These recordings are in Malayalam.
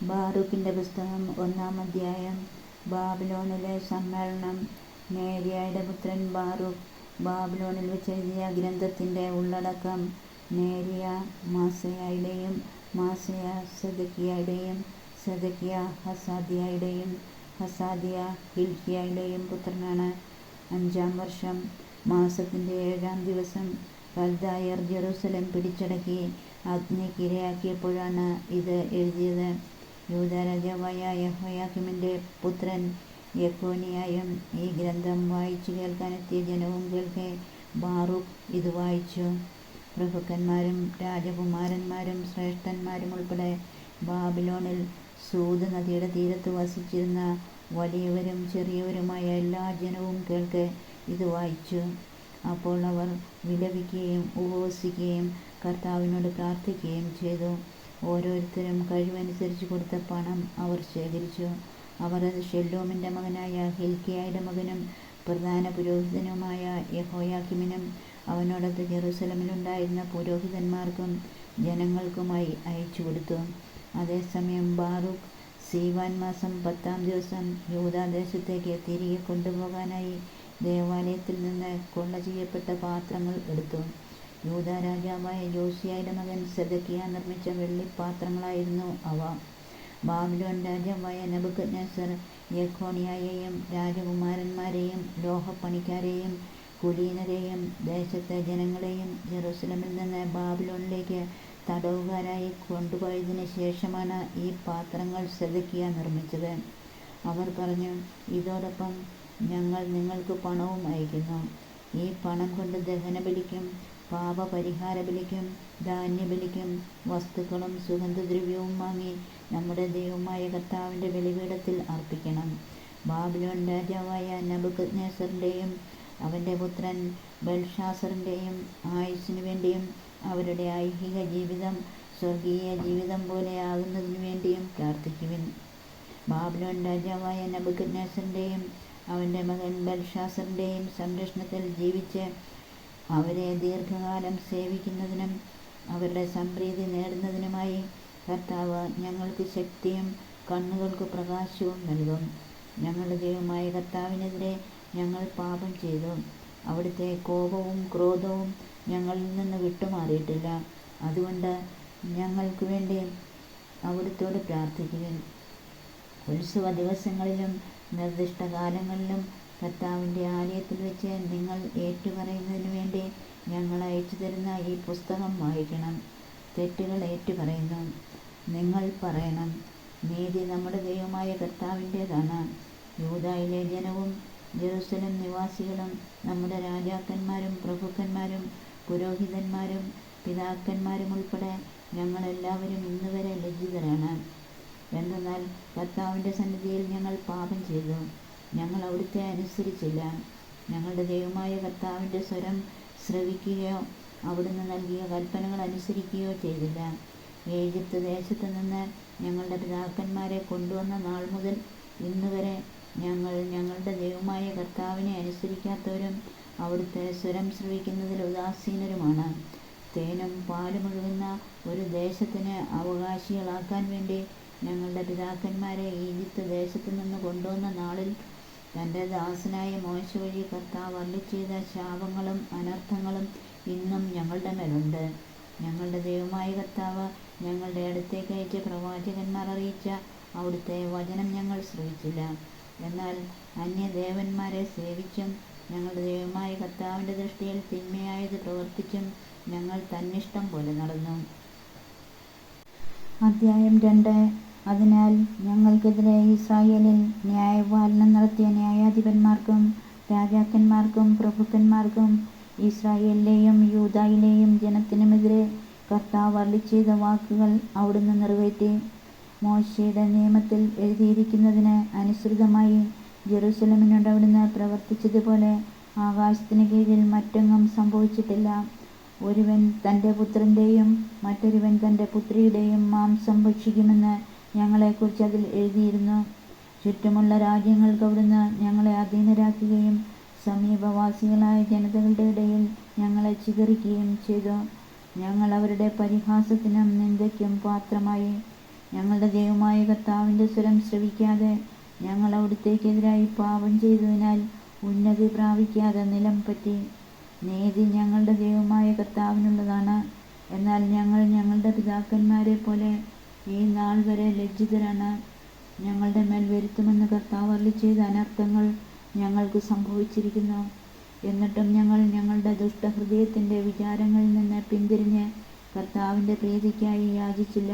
ബാറൂക്കിന്റെ പുസ്തകം 1-ാം അധ്യായം. ബാബിലോണിലെ സമ്മേളനം. നേര്യായുടെ പുത്രൻ ബാറൂക്ക് ബാബിലോണിൽ വെച്ച് എഴുതിയ ഗ്രന്ഥത്തിന്റെ ഉള്ളടക്കം. നേര്യ മാസേയയുടെയും മാസേയ സെദെക്കിയായുടെയും സെദെക്കിയ ഹസാദ്യായുടെയും ഹസാദ്യ ഹില്ക്കിയായുടെയും പുത്രനാണ്. 5-ാം വർഷം മാസത്തിന്റെ 7-ാം ദിവസം കൽദായർ ജെറുസലേം പിടിച്ചടക്കി അഗ്നിക്കിരയാക്കിയപ്പോഴാണ് ഇത് എഴുതിയത്. യൂദാ രാജാവായ യെഹോയാക്കീമിന്റെ പുത്രൻ യെഖൊന്യായും ഈ ഗ്രന്ഥം വായിച്ചു കേൾക്കാനെത്തിയ ജനവും കേൾക്കെ ബാറൂക്ക് ഇത് വായിച്ചു. പ്രഭുക്കന്മാരും രാജകുമാരന്മാരും ശ്രേഷ്ഠന്മാരും ഉൾപ്പെടെ ബാബിലോണിൽ സൂത് നദിയുടെ തീരത്ത് വസിച്ചിരുന്ന വലിയവരും ചെറിയവരുമായ എല്ലാ ജനവും കേൾക്കെ ഇത് വായിച്ചു. അപ്പോൾ അവർ വിലപിക്കുകയും ഉപവസിക്കുകയും കർത്താവിനോട് പ്രാർത്ഥിക്കുകയും ചെയ്തു. ഓരോരുത്തരും കഴിവനുസരിച്ച് കൊടുത്ത പണം അവർ ശേഖരിച്ചു. അവർ അത് ശെല്ലൂമിന്റെ മകനായ ഹില്ക്കിയായുടെ മകനും പ്രധാന പുരോഹിതനുമായ യെഹോയാക്കീമിനും അവനോടൊത്ത് ജെറുസലേമിലുണ്ടായിരുന്ന പുരോഹിതന്മാർക്കും ജനങ്ങൾക്കുമായി അയച്ചു കൊടുത്തു. അതേസമയം ബാറൂക്ക് സീവാൻ മാസം 10-ാം ദിവസം യൂദാദേശത്തേക്ക് തിരികെ കൊണ്ടുപോകാനായി ദേവാലയത്തിൽ നിന്ന് കൊള്ള ചെയ്യപ്പെട്ട പാത്രങ്ങൾ എടുത്തു. യൂദാ രാജാവായ യോശിയായുടെ മകൻ സെദെക്കിയ നിർമ്മിച്ച വെള്ളിപ്പാത്രങ്ങളായിരുന്നു അവ. ബാബിലോൺ രാജാവായ നെബൂഖദ്നേസർ യെഖൊന്യായെയും രാജകുമാരന്മാരെയും ലോഹപ്പണിക്കാരെയും കുലീനരെയും ദേശത്തെ ജനങ്ങളെയും ജെറുസലേമിൽ നിന്ന് ബാബിലോണിലേക്ക് തടവുകാരായി കൊണ്ടുപോയതിന് ശേഷമാണ് ഈ പാത്രങ്ങൾ സെദെക്കിയ നിർമ്മിച്ചത്. അവർ പറഞ്ഞു, ഇതോടൊപ്പം ഞങ്ങൾ നിങ്ങൾക്ക് പണവും അയക്കുന്നു. ഈ പണം കൊണ്ട് ദഹനബലിക്കും പാപപരിഹാരബലിക്കും ധാന്യബലിക്കും വസ്തുക്കളും സുഗന്ധദ്രവ്യവും വാങ്ങി നമ്മുടെ ദൈവമായ കർത്താവിന്റെ ബലിപീഠത്തിൽ അർപ്പിക്കണം. ബാബിലോൺ രാജാവായ നെബൂഖദ്നേസറിന്റെയും അവന്റെ പുത്രൻ ബെൽഷാസറിന്റെയും ആയുസ്സിനു വേണ്ടിയും അവരുടെ ഐഹിക ജീവിതം സ്വർഗീയ ജീവിതം പോലെ ആകുന്നതിനു വേണ്ടിയും പ്രാർത്ഥിക്കുവിൻ. ബാബിലോൺ രാജാവായ നെബൂഖദ്നേസറിന്റെയും അവന്റെ മകൻ ബെൽഷാസറിന്റെയും സംരക്ഷണത്തിൽ ജീവിച്ച് അവരെ ദീർഘകാലം സേവിക്കുന്നതിനും അവരുടെ സംപ്രീതി നേടുന്നതിനുമായി കർത്താവ് ഞങ്ങൾക്ക് ശക്തിയും കണ്ണുകൾക്ക് പ്രകാശവും നൽകും. ഞങ്ങളുടെ ദൈവമായ കർത്താവിനെതിരെ ഞങ്ങൾ പാപം ചെയ്തു. അവിടുത്തെ കോപവും ക്രോധവും ഞങ്ങളിൽ നിന്ന് വിട്ടുമാറിയിട്ടില്ല. അതുകൊണ്ട് ഞങ്ങൾക്ക് വേണ്ടി അവിടുത്തോട് പ്രാർത്ഥിക്കുവിൻ. ഉത്സവ ദിവസങ്ങളിലും നിർദ്ദിഷ്ട കാലങ്ങളിലും കർത്താവിന്റെ ആലയത്തിൽ വെച്ച് നിങ്ങൾ ഏറ്റുപറയുന്നതിനു വേണ്ടി ഞങ്ങൾ അയച്ചു തരുന്ന ഈ പുസ്തകം വായിക്കണം. തെറ്റുകൾ ഏറ്റുപറയുന്നു. നിങ്ങൾ പറയണം, നീതി നമ്മുടെ ദൈവമായ കർത്താവിൻ്റെതാണ്. യൂദായിലെ ജനവും ജെറുസലേം നിവാസികളും നമ്മുടെ രാജാക്കന്മാരും പ്രഭുക്കന്മാരും പുരോഹിതന്മാരും പിതാക്കന്മാരും ഉൾപ്പെടെ ഞങ്ങളെല്ലാവരും ഇന്നുവരെ ലജ്ജിതരാണ്. എന്തെന്നാൽ കർത്താവിന്റെ സന്നിധിയിൽ ഞങ്ങൾ പാപം ചെയ്തു. ഞങ്ങൾ അവിടുത്തെ അനുസരിച്ചില്ല. ഞങ്ങളുടെ ദൈവമായ കർത്താവിന്റെ സ്വരം ശ്രവിക്കുകയോ അവിടുന്ന് നൽകിയ കൽപ്പനകൾ അനുസരിക്കുകയോ ചെയ്തില്ല. ഈജിപ്ത് ദേശത്ത് നിന്ന് ഞങ്ങളുടെ പിതാക്കന്മാരെ കൊണ്ടുവന്ന നാൾ മുതൽ ഇന്നുവരെ ഞങ്ങൾ ഞങ്ങളുടെ ദൈവമായ കർത്താവിനെ അനുസരിക്കാത്തവരും അവിടുത്തെ സ്വരം ശ്രവിക്കുന്നതിൽ ഉദാസീനരുമാണ്. തേനും പാലും ഒഴുകുന്ന ഒരു ദേശത്തിന് അവകാശികളാക്കാൻ വേണ്ടി ഞങ്ങളുടെ പിതാക്കന്മാരെ ഈജിപ്ത് ദേശത്തു നിന്ന് കൊണ്ടുവന്ന നാളിൽ തന്റെ ദാസനായ മോശ വഴി കർത്താവ് അരുളിച്ചെയ്ത ശാപങ്ങളും അനർത്ഥങ്ങളും ഇന്നും ഞങ്ങളുടെ മേലുണ്ട്. ഞങ്ങളുടെ ദൈവമായ കർത്താവ് ഞങ്ങളുടെ അടുത്തേക്ക് അയച്ച പ്രവാചകന്മാർ അറിയിച്ച അവിടുത്തെ വചനം ഞങ്ങൾ ശ്രവിച്ചില്ല. എന്നാൽ അന്യദേവന്മാരെ സേവിച്ചും ഞങ്ങളുടെ ദൈവമായ കർത്താവിന്റെ ദൃഷ്ടിയിൽ തിന്മയായത് പ്രവർത്തിച്ചും ഞങ്ങൾ തന്നിഷ്ടം പോലെ നടന്നു. അധ്യായം 2. അതിനാൽ ഞങ്ങൾക്കെതിരെ ഇസ്രായേലിൽ ന്യായപാലനം നടത്തിയ ന്യായാധിപന്മാർക്കും രാജാക്കന്മാർക്കും പ്രഭുക്കന്മാർക്കും ഇസ്രായേലിലെയും യൂദായിലെയും ജനത്തിനുമെതിരെ കർത്താവ് അരുളിച്ചെയ്ത വാക്കുകൾ അവിടുന്ന് നിറവേറ്റി. മോശെയുടെ നിയമത്തിൽ എഴുതിയിരിക്കുന്നതിന് അനുസൃതമായി ജെറുസലേമിനോട് അവിടുന്ന് പ്രവർത്തിച്ചതുപോലെ ആകാശത്തിന് കീഴിൽ മറ്റെങ്ങും സംഭവിച്ചിട്ടില്ല. ഒരുവൻ തന്റെ പുത്രന്റെയും മറ്റൊരുവൻ തന്റെ പുത്രിയുടെയും മാംസം ഭക്ഷിക്കുമെന്ന് ഞങ്ങളെക്കുറിച്ച് അതിൽ എഴുതിയിരുന്നു. ചുറ്റുമുള്ള രാജ്യങ്ങൾക്ക് അവിടുന്ന് ഞങ്ങളെ അധീനരാക്കുകയും സമീപവാസികളായ ജനതകളുടെ ഇടയിൽ ഞങ്ങളെ ചിതറിക്കുകയും ചെയ്തു. ഞങ്ങൾ അവരുടെ പരിഹാസത്തിനും നിന്ദയ്ക്കും പാത്രമായി. ഞങ്ങളുടെ ദൈവമായ കർത്താവിൻ്റെ സ്വരം ശ്രവിക്കാതെ ഞങ്ങൾ അവിടുത്തേക്കെതിരായി പാപം ചെയ്തതിനാൽ ഉന്നതി പ്രാപിക്കാതെ നിലം പറ്റി. നീതി ഞങ്ങളുടെ ദൈവമായ കർത്താവിനുള്ളതാണ്. എന്നാൽ ഞങ്ങൾ ഞങ്ങളുടെ പിതാക്കന്മാരെ പോലെ ഈ നാൾ വരെ ലജ്ജിതരാണ്. ഞങ്ങളുടെ മേൽ വരുത്തുമെന്ന് കർത്താവ് അരുളിച്ചെയ്ത അനർത്ഥങ്ങൾ ഞങ്ങൾക്ക് സംഭവിച്ചിരിക്കുന്നു. എന്നിട്ടും ഞങ്ങൾ ഞങ്ങളുടെ ദുഷ്ടഹൃദയത്തിൻ്റെ വിചാരങ്ങളിൽ നിന്ന് പിന്തിരിഞ്ഞ് കർത്താവിൻ്റെ പ്രീതിക്കായി യാചിച്ചില്ല.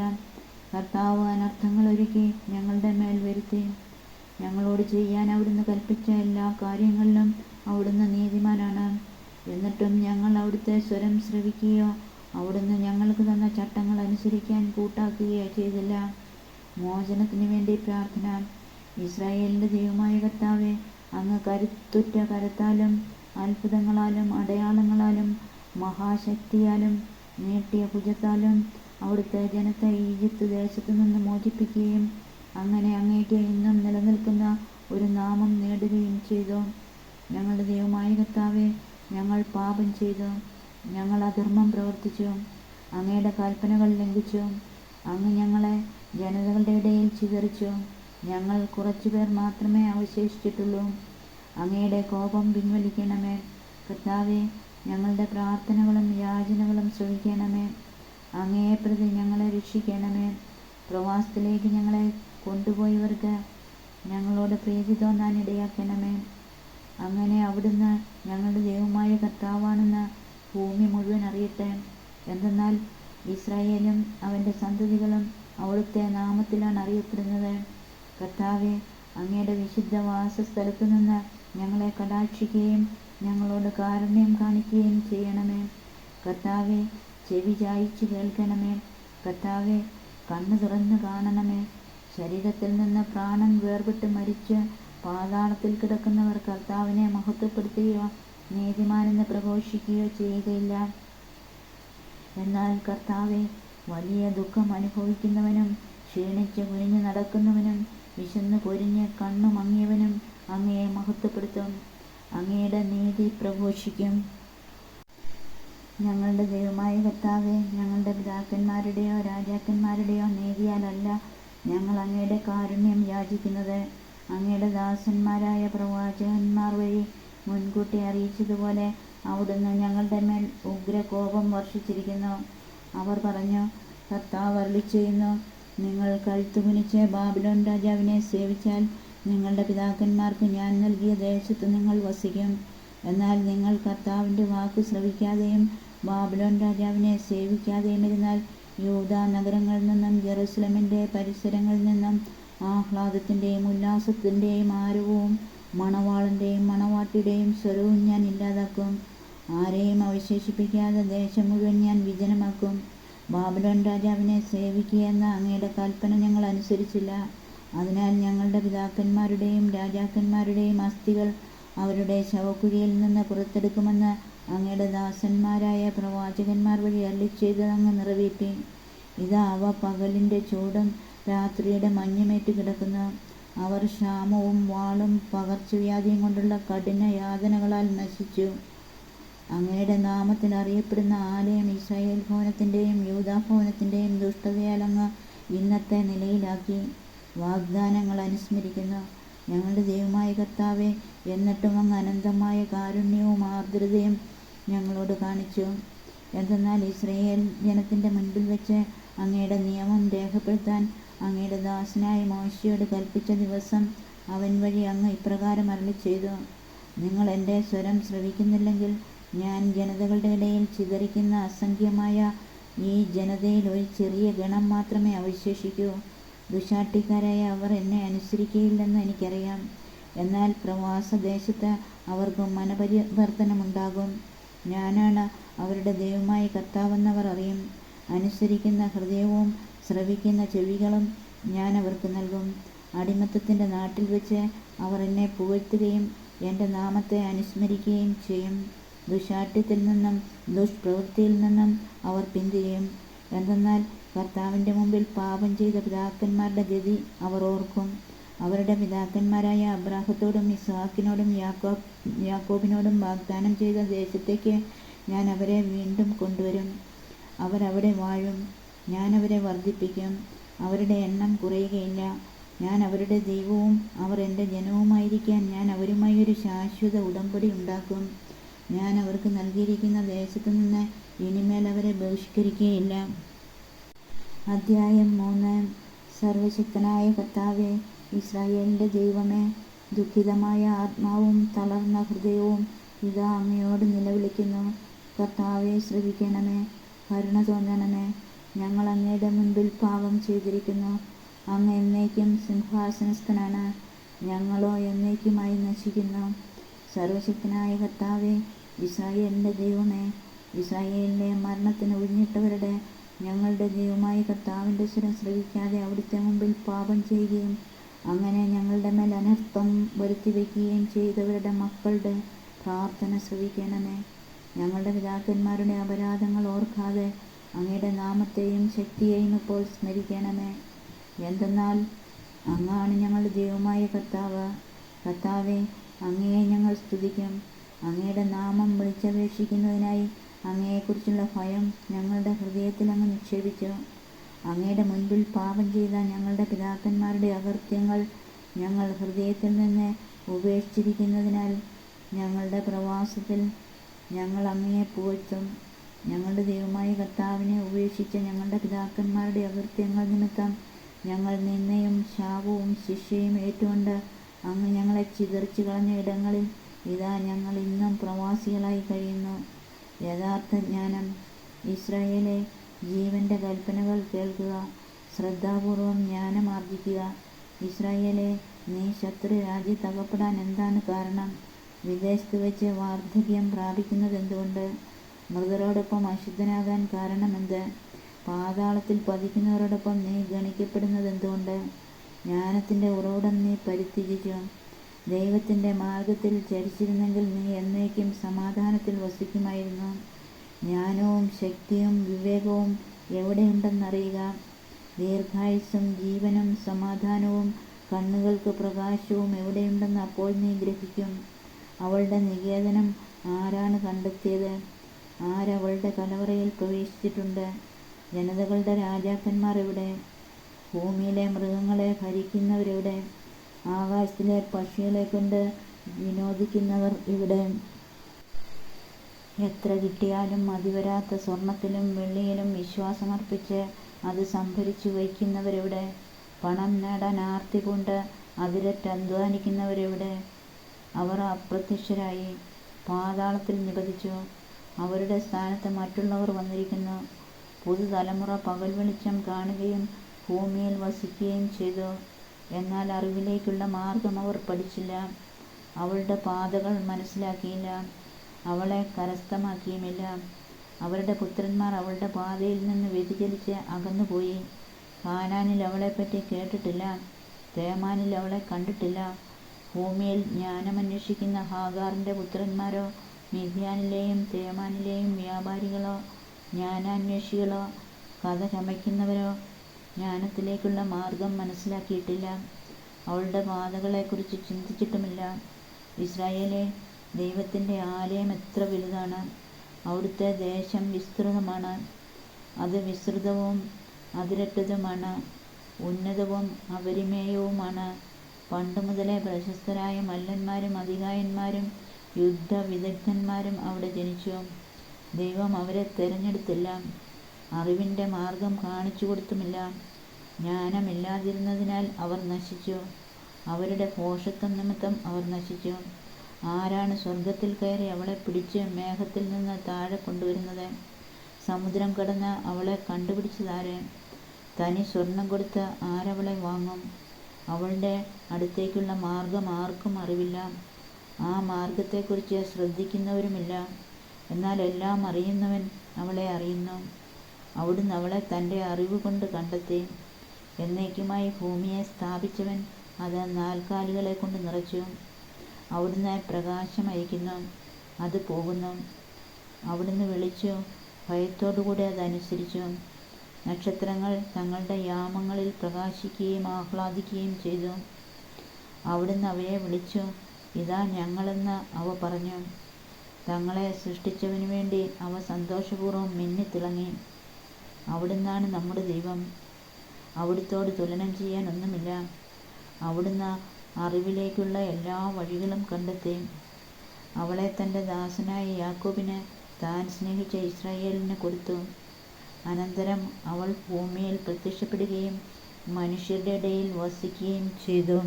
കർത്താവ് അനർത്ഥങ്ങൾ ഒരുക്കി ഞങ്ങളുടെ മേൽ വരുത്തി. ഞങ്ങളോട് ചെയ്യാൻ അവിടുന്ന് കൽപ്പിച്ച എല്ലാ കാര്യങ്ങളിലും അവിടുന്ന് നീതിമാനാണ്. എന്നിട്ടും ഞങ്ങൾ അവിടുത്തെ സ്വരം ശ്രവിക്കുകയോ അവിടുന്ന് ഞങ്ങൾക്ക് തന്ന ചട്ടങ്ങൾ അനുസരിക്കാൻ കൂട്ടാക്കുകയോ ചെയ്തില്ല. മോചനത്തിന് വേണ്ടി പ്രാർത്ഥന. ഇസ്രായേലിൻ്റെ ദൈവമായ കർത്താവേ, അങ്ങ് കരുത്തുറ്റ കരത്താലും അത്ഭുതങ്ങളാലും അടയാളങ്ങളാലും മഹാശക്തിയാലും നീട്ടിയ ഭുജത്താലും അവിടുത്തെ ജനത്തെ ഈജിപ്ത് ദേശത്തു നിന്ന് മോചിപ്പിക്കുകയും അങ്ങനെ അങ്ങേക്ക് ഇന്നും നിലനിൽക്കുന്ന ഒരു നാമം നേടുകയും ചെയ്തു. ഞങ്ങളുടെ ദൈവമായ കർത്താവേ, ഞങ്ങൾ പാപം ചെയ്തു, ഞങ്ങൾ അധർമ്മം പ്രവർത്തിച്ചു, അങ്ങയുടെ കൽപ്പനകൾ ലംഘിച്ചു. അങ്ങ് ഞങ്ങളെ ജനതകളുടെ ഇടയിൽ ചിതറിച്ചു. ഞങ്ങൾ കുറച്ചുപേർ മാത്രമേ അവശേഷിച്ചിട്ടുള്ളൂ. അങ്ങയുടെ കോപം പിൻവലിക്കണമേ. കർത്താവേ, ഞങ്ങളുടെ പ്രാർത്ഥനകളും യാചനകളും ശ്രവിക്കണമേ. അങ്ങയെ പ്രതി ഞങ്ങളെ രക്ഷിക്കണമേ. പ്രവാസത്തിലേക്ക് ഞങ്ങളെ കൊണ്ടുപോയവർക്ക് ഞങ്ങളോട് പ്രീതി തോന്നാൻ ഇടയാക്കണമേ. അങ്ങനെ അവിടുന്ന് ഞങ്ങളുടെ ദൈവമായ കർത്താവാണെന്ന് ഭൂമി മുഴുവൻ അറിയട്ടെ. എന്തെന്നാൽ ഇസ്രായേലും അവൻ്റെ സന്തതികളും അവിടുത്തെ നാമത്തിലാണ് അറിയപ്പെടുന്നത്. കർത്താവെ, അങ്ങയുടെ വിശുദ്ധ വാസസ്ഥലത്തു നിന്ന് ഞങ്ങളെ കടാക്ഷിക്കുകയും ഞങ്ങളോട് കാരുണ്യം കാണിക്കുകയും ചെയ്യണമേ. കർത്താവെ, ചെവി ചായിച്ചു കേൾക്കണമേ. കർത്താവെ, കണ്ണു തുറന്ന് കാണണമേ. ശരീരത്തിൽ നിന്ന് പ്രാണൻ വേർപെട്ട് മരിച്ച് പാതാളത്തിൽ കിടക്കുന്നവർ കർത്താവിനെ മഹത്വപ്പെടുത്തുകയോ നീതിമാനെന്ന് പ്രഘോഷിക്കുകയോ ചെയ്യുകയില്ല. എന്നാൽ കർത്താവെ, വലിയ ദുഃഖം അനുഭവിക്കുന്നവനും ക്ഷീണിച്ച് കുനിഞ്ഞു നടക്കുന്നവനും വിശന്ന് പൊരിഞ്ഞ് കണ്ണു മങ്ങിയവനും അങ്ങയെ മഹത്വപ്പെടുത്തും. അങ്ങയുടെ നീതി പ്രഘോഷിക്കും. ഞങ്ങളുടെ ദൈവമായ കർത്താവെ, ഞങ്ങളുടെ പിതാക്കന്മാരുടെയോ രാജാക്കന്മാരുടെയോ നീതിയാലല്ല ഞങ്ങൾ അങ്ങയുടെ കാരുണ്യം യാചിക്കുന്നത്. അങ്ങയുടെ ദാസന്മാരായ പ്രവാചകന്മാർ വഴി മുൻകൂട്ടി അറിയിച്ചതുപോലെ അവിടുന്ന് ഞങ്ങളുടെ മേൽ ഉഗ്രകോപം വർഷിച്ചിരിക്കുന്നു. അവർ പറഞ്ഞു, കർത്താവ് അരുളിച്ചെയ്യുന്നു, നിങ്ങൾ കഴുത്തുകുനിച്ച് ബാബിലോൺ രാജാവിനെ സേവിച്ചാൽ നിങ്ങളുടെ പിതാക്കന്മാർക്ക് ഞാൻ നൽകിയ ദേശത്ത് നിങ്ങൾ വസിക്കും. എന്നാൽ നിങ്ങൾ കർത്താവിൻ്റെ വാക്ക് ശ്രവിക്കാതെയും ബാബിലോൺ രാജാവിനെ സേവിക്കാതെയും ഇരുന്നാൽ യൂദാ നഗരങ്ങളിൽ നിന്നും ജെറുസലേമിൻ്റെ പരിസരങ്ങളിൽ നിന്നും ആഹ്ലാദത്തിൻ്റെയും ഉല്ലാസത്തിൻ്റെയും ആരവവും മണവാളൻ്റെയും മണവാട്ടിയുടെയും സ്വരവും ഞാൻ ഇല്ലാതാക്കും. ആരെയും അവശേഷിപ്പിക്കാതെ ദേശം മുഴുവൻ ഞാൻ വിജനമാക്കും. ബാബിലോൺ രാജാവിനെ സേവിക്കുകയെന്ന അങ്ങയുടെ കൽപ്പന ഞങ്ങൾ അനുസരിച്ചില്ല. അതിനാൽ ഞങ്ങളുടെ പിതാക്കന്മാരുടെയും രാജാക്കന്മാരുടെയും അസ്ഥികൾ അവരുടെ ശവക്കുഴിയിൽ നിന്ന് പുറത്തെടുക്കുമെന്ന് അങ്ങയുടെ ദാസന്മാരായ പ്രവാചകന്മാർ വഴി അരുളിച്ചെയ്തത് അങ്ങ് നിറവേറ്റി. ഇതാ, അവ പകലിൻ്റെ ചൂടും രാത്രിയുടെ മഞ്ഞുമേറ്റ് കിടക്കുന്നു. അവർ ക്ഷാമവും വാളും പകർച്ചവ്യാധിയും കൊണ്ടുള്ള കഠിന യാതനകളാൽ നശിച്ചു. അങ്ങയുടെ നാമത്തിൽ അറിയപ്പെടുന്ന ആലയം ഇസ്രായേൽ ഭവനത്തിൻ്റെയും യൂദാ ഭവനത്തിൻ്റെയും ദുഷ്ടതയാൽ അങ്ങ് ഇന്നത്തെ നിലയിലാക്കി. വാഗ്ദാനങ്ങൾ അനുസ്മരിക്കുന്നു. ഞങ്ങളുടെ ദൈവമായ കർത്താവെ, എന്നിട്ടും അങ്ങ് അനന്തമായ കാരുണ്യവും ആർദ്രതയും ഞങ്ങളോട് കാണിച്ചു. എന്തെന്നാൽ ഇസ്രായേൽ ജനത്തിൻ്റെ മുൻപിൽ വെച്ച് അങ്ങയുടെ നിയമം രേഖപ്പെടുത്താൻ അങ്ങയുടെ ദാസനായ മോശയോട് കൽപ്പിച്ച ദിവസം അവൻ വഴി അങ്ങ് ഇപ്രകാരം അരുളിച്ചെയ്തു, നിങ്ങൾ എൻ്റെ സ്വരം ശ്രവിക്കുന്നില്ലെങ്കിൽ ഞാൻ ജനതകളുടെ ഇടയിൽ ചിതറിക്കുന്ന അസംഖ്യമായ ഈ ജനതയിൽ ഒരു ചെറിയ ഗണം മാത്രമേ അവശേഷിക്കൂ. ദുശാഠ്യക്കാരായ അവർ എന്നെ അനുസരിക്കുകയില്ലെന്ന് എനിക്കറിയാം. എന്നാൽ പ്രവാസദേശത്ത് അവർക്ക് മനപരിവർത്തനമുണ്ടാകും. ഞാനാണ് അവരുടെ ദൈവമായ കർത്താവെന്നവർ അറിയും. അനുസരിക്കുന്ന ഹൃദയവും ശ്രവിക്കുന്ന ചെവികളും ഞാൻ അവർക്ക് നൽകും. അടിമത്തത്തിൻ്റെ നാട്ടിൽ വെച്ച് അവർ എന്നെ പുകഴ്ത്തുകയും എൻ്റെ നാമത്തെ അനുസ്മരിക്കുകയും ചെയ്യും. ദുശാഠ്യത്തിൽ നിന്നും ദുഷ്പ്രവൃത്തിയിൽ നിന്നും അവർ പിന്തിരിയും. എന്തെന്നാൽ കർത്താവിൻ്റെ മുമ്പിൽ പാപം ചെയ്ത പിതാക്കന്മാരുടെ ഗതി അവർ ഓർക്കും. അവരുടെ പിതാക്കന്മാരായ അബ്രാഹത്തോടും ഇസ്ഹാക്കിനോടും യാക്കോബിനോടും വാഗ്ദാനം ചെയ്ത ദേശത്തേക്ക് ഞാൻ അവരെ വീണ്ടും കൊണ്ടുവരും. അവരവിടെ വാഴും. ഞാൻ അവരെ വർദ്ധിപ്പിക്കും. അവരുടെ എണ്ണം കുറയുകയില്ല. ഞാൻ അവരുടെ ദൈവവും അവർ എൻ്റെ ജനവുമായിരിക്കാൻ ഞാൻ അവരുമായി ഒരു ശാശ്വത ഉടമ്പടി ഉണ്ടാക്കും. ഞാൻ അവർക്ക് നൽകിയിരിക്കുന്ന ദേശത്തു നിന്ന് ഇനിമേൽ അവരെ ബഹിഷ്കരിക്കുകയില്ല. അധ്യായം 3. സർവശക്തനായ കർത്താവേ, ഇസ്രായേലിൻ്റെ ദൈവമേ, ദുഃഖിതമായ ആത്മാവും തളർന്ന ഹൃദയവും ഇതാ അങ്ങയോട് നിലവിളിക്കുന്നു. കർത്താവേ, ശ്രവിക്കണമേ, കരുണ തോന്നണമേ. ഞങ്ങൾ അങ്ങയുടെ മുൻപിൽ പാപം ചെയ്തിരിക്കുന്നു. അങ്ങ് എന്നേക്കും സിംഹാസനസ്ഥനാണ്, ഞങ്ങളോ എന്നേക്കുമായി നശിക്കുന്നു. സർവശക്തനായ കർത്താവേ, ഇസ്രായേലിൻ്റെ ദൈവമേ, ഇസ്രായേലിലെ മരണത്തിന് ഒഴിഞ്ഞിട്ടവരുടെ ഞങ്ങളുടെ ദൈവമായ കർത്താവിൻ്റെ സ്വരം ശ്രവിക്കാതെ അവിടുത്തെ മുമ്പിൽ പാപം ചെയ്യുകയും അങ്ങനെ ഞങ്ങളുടെ മേൽ അനർത്ഥം വരുത്തി വയ്ക്കുകയും ചെയ്തവരുടെ മക്കളുടെ പ്രാർത്ഥന ശ്രവിക്കണമേ. ഞങ്ങളുടെ പിതാക്കന്മാരുടെ അപരാധങ്ങൾ ഓർക്കാതെ അങ്ങയുടെ നാമത്തെയും ശക്തിയെയും ഇപ്പോൾ സ്മരിക്കണമേ. എന്തെന്നാൽ അങ്ങാണ് ഞങ്ങളുടെ ദൈവമായ കർത്താവ്. കർത്താവേ, അങ്ങയെ ഞങ്ങൾ സ്തുതിക്കും. അങ്ങയുടെ നാമം വിളിച്ചപേക്ഷിക്കുന്നതിനായി അങ്ങയെക്കുറിച്ചുള്ള ഭയം ഞങ്ങളുടെ ഹൃദയത്തിൽ അങ്ങ് നിക്ഷേപിച്ചു. അങ്ങയുടെ മുൻപിൽ പാപം ചെയ്ത ഞങ്ങളുടെ പിതാക്കന്മാരുടെ അകൃത്യങ്ങൾ ഞങ്ങൾ ഹൃദയത്തിൽ നിന്ന് ഉപേക്ഷിച്ചിരിക്കുന്നതിനാൽ ഞങ്ങളുടെ പ്രവാസത്തിൽ ഞങ്ങൾ അങ്ങയെ പുകഴ്ത്തും. ഞങ്ങളുടെ ദൈവമായ കർത്താവിനെ ഉപേക്ഷിച്ച ഞങ്ങളുടെ പിതാക്കന്മാരുടെ അകൃത്യങ്ങൾ നിമിത്തം ഞങ്ങൾ നിന്ദയും ശാപവും ശിക്ഷയും ഏറ്റുകൊണ്ട് അങ്ങ് ഞങ്ങളെ ചിതറിച്ചു കളഞ്ഞ ഇടങ്ങളിൽ ഇതാ ഞങ്ങൾ ഇന്നും പ്രവാസികളായി കഴിയുന്നു. യഥാർത്ഥ ജ്ഞാനം. ഇസ്രായേലേ, ജീവൻ്റെ കൽപ്പനകൾ കേൾക്കുക, ശ്രദ്ധാപൂർവം ജ്ഞാനം ആർജിക്കുക. ഇസ്രായേലേ, നീ ശത്രു രാജ്യത്ത് അകപ്പെടാൻ എന്താണ് കാരണം? വിദേശത്ത് വെച്ച് വാർദ്ധക്യം പ്രാപിക്കുന്നത് എന്തുകൊണ്ട്? മൃതരോടൊപ്പം അശുദ്ധനാകാൻ കാരണമെന്ത്? പാതാളത്തിൽ പതിക്കുന്നവരോടൊപ്പം നീ ഗണിക്കപ്പെടുന്നത് എന്തുകൊണ്ട്? ജ്ഞാനത്തിൻ്റെ ഉറവിടം നീ പരിത്യജിച്ചു. ദൈവത്തിൻ്റെ മാർഗത്തിൽ ചരിച്ചിരുന്നെങ്കിൽ നീ എന്നേക്കും സമാധാനത്തിൽ വസിക്കുമായിരുന്നു. ജ്ഞാനവും ശക്തിയും വിവേകവും എവിടെയുണ്ടെന്നറിയുക. ദീർഘായുസ്സും ജീവനും സമാധാനവും കണ്ണുകൾക്ക് പ്രകാശവും എവിടെയുണ്ടെന്ന് അപ്പോൾ നീ ഗ്രഹിക്കും. അവളുടെ നികേതനം ആരാണ് കണ്ടെത്തിയത്? ആരവളുടെ കലവറയിൽ പ്രവേശിച്ചിട്ടുണ്ട്? ജനതകളുടെ രാജാക്കന്മാർ എവിടെ? ഭൂമിയിലെ മൃഗങ്ങളെ ഭരിക്കുന്നവരെവിടെ? ആകാശത്തിലെ പക്ഷികളെ കൊണ്ട് വിനോദിക്കുന്നവർ ഇവിടെ? എത്ര കിട്ടിയാലും മതിവരാത്ത സ്വർണത്തിലും വെള്ളിയിലും വിശ്വാസമർപ്പിച്ച് അത് സംഭരിച്ചു വയ്ക്കുന്നവരെവിടെ? പണം നേടാൻ ആർത്തി കൊണ്ട് അതിരറ്റധ്വാനിക്കുന്നവരെവിടെ? അവർ അപ്രത്യക്ഷരായി, പാതാളത്തിൽ നിപതിച്ചു. അവരുടെ സ്ഥാനത്ത് മറ്റുള്ളവർ വന്നിരിക്കുന്നു. പുതുതലമുറ പകൽ വെളിച്ചം കാണുകയും ഭൂമിയിൽ വസിക്കുകയും ചെയ്തു. എന്നാൽ അറിവിലേക്കുള്ള മാർഗം അവർ പഠിച്ചില്ല. അവളുടെ പാതകൾ മനസ്സിലാക്കിയില്ല, അവളെ കരസ്ഥമാക്കിയുമില്ല. അവരുടെ പുത്രന്മാർ അവളുടെ പാതയിൽ നിന്ന് വ്യതിചലിച്ച് അകന്നുപോയി. കാനാനിൽ അവളെപ്പറ്റി കേട്ടിട്ടില്ല, തേമാനിൽ അവളെ കണ്ടിട്ടില്ല. ഭൂമിയിൽ ജ്ഞാനമന്വേഷിക്കുന്ന ഹാഗാറിൻ്റെ പുത്രന്മാരോ മിദ്യാനിലെയും തേമാനിലെയും വ്യാപാരികളോ ജ്ഞാനാന്വേഷികളോ കഥ ചമയ്ക്കുന്നവരോ ജ്ഞാനത്തിലേക്കുള്ള മാർഗം മനസ്സിലാക്കിയിട്ടില്ല, അവളുടെ പാതകളെക്കുറിച്ച് ചിന്തിച്ചിട്ടുമില്ല. ഇസ്രായേലേ, ദൈവത്തിൻ്റെ ആലയം എത്ര വലുതാണ്! അവിടുത്തെ ദേശം വിസ്തൃതമാണ്. അത് വിസ്തൃതവും അതിരറ്റതുമാണ്, ഉന്നതവും അപരിമേയവുമാണ്. പണ്ട് മുതലേ പ്രശസ്തരായ മല്ലന്മാരും അതികായന്മാരും യുദ്ധവിദഗ്ധന്മാരും അവിടെ ജനിച്ചു. ദൈവം അവരെ തിരഞ്ഞെടുത്തില്ല, അറിവിൻ്റെ മാർഗം കാണിച്ചു കൊടുത്തുമില്ല. ജ്ഞാനമില്ലാതിരുന്നതിനാൽ അവർ നശിച്ചു, അവരുടെ ഭോഷത്വം നിമിത്തം അവർ നശിച്ചു. ആരാണ് സ്വർഗത്തിൽ കയറി അവളെ പിടിച്ച് മേഘത്തിൽ നിന്ന് താഴെ കൊണ്ടുവരുന്നത്? സമുദ്രം കടന്ന് അവളെ കണ്ടുപിടിച്ചതാര്? തനി സ്വർണം കൊടുത്ത് ആരവളെ വാങ്ങും? അവളുടെ അടുത്തേക്കുള്ള മാർഗം ആർക്കും അറിവില്ല, ആ മാർഗത്തെക്കുറിച്ച് ശ്രദ്ധിക്കുന്നവരുമില്ല. എന്നാൽ എല്ലാം അറിയുന്നവൻ അവളെ അറിയുന്നു. അവിടുന്ന് അവളെ തൻ്റെ അറിവ് കൊണ്ട് കണ്ടെത്തി. എന്നേക്കുമായി ഭൂമിയെ സ്ഥാപിച്ചവൻ അത് നാൽക്കാലികളെ കൊണ്ട് നിറച്ചു. അവിടുന്ന് പ്രകാശം അയക്കുന്നു, അത് പോകുന്നു. അവിടുന്ന് വിളിച്ചു, ഭയത്തോടുകൂടി അതനുസരിച്ചു. നക്ഷത്രങ്ങൾ തങ്ങളുടെ യാമങ്ങളിൽ പ്രകാശിക്കുകയും ആഹ്ലാദിക്കുകയും ചെയ്തു. അവിടുന്ന് അവയെ വിളിച്ചു, ഇതാ ഞങ്ങളെന്ന് അവ പറഞ്ഞു. തങ്ങളെ സൃഷ്ടിച്ചവനു വേണ്ടി അവ സന്തോഷപൂർവ്വം മിന്നിത്തിളങ്ങി. അവിടുന്നാണ് നമ്മുടെ ദൈവം. അവിടുത്തോട് തുലനം ചെയ്യാൻ ഒന്നുമില്ല. അവിടുന്ന് അറിവിലേക്കുള്ള എല്ലാ വഴികളും കണ്ടെത്തി. അവളെ തൻ്റെ ദാസനായ യാക്കോബിന് താൻ സ്നേഹിച്ച ഇസ്രായേലിന് കൊടുത്തു. അനന്തരം അവൾ ഭൂമിയിൽ പ്രത്യക്ഷപ്പെടുകയും മനുഷ്യരുടെ ഇടയിൽ വസിക്കുകയും ചെയ്തു.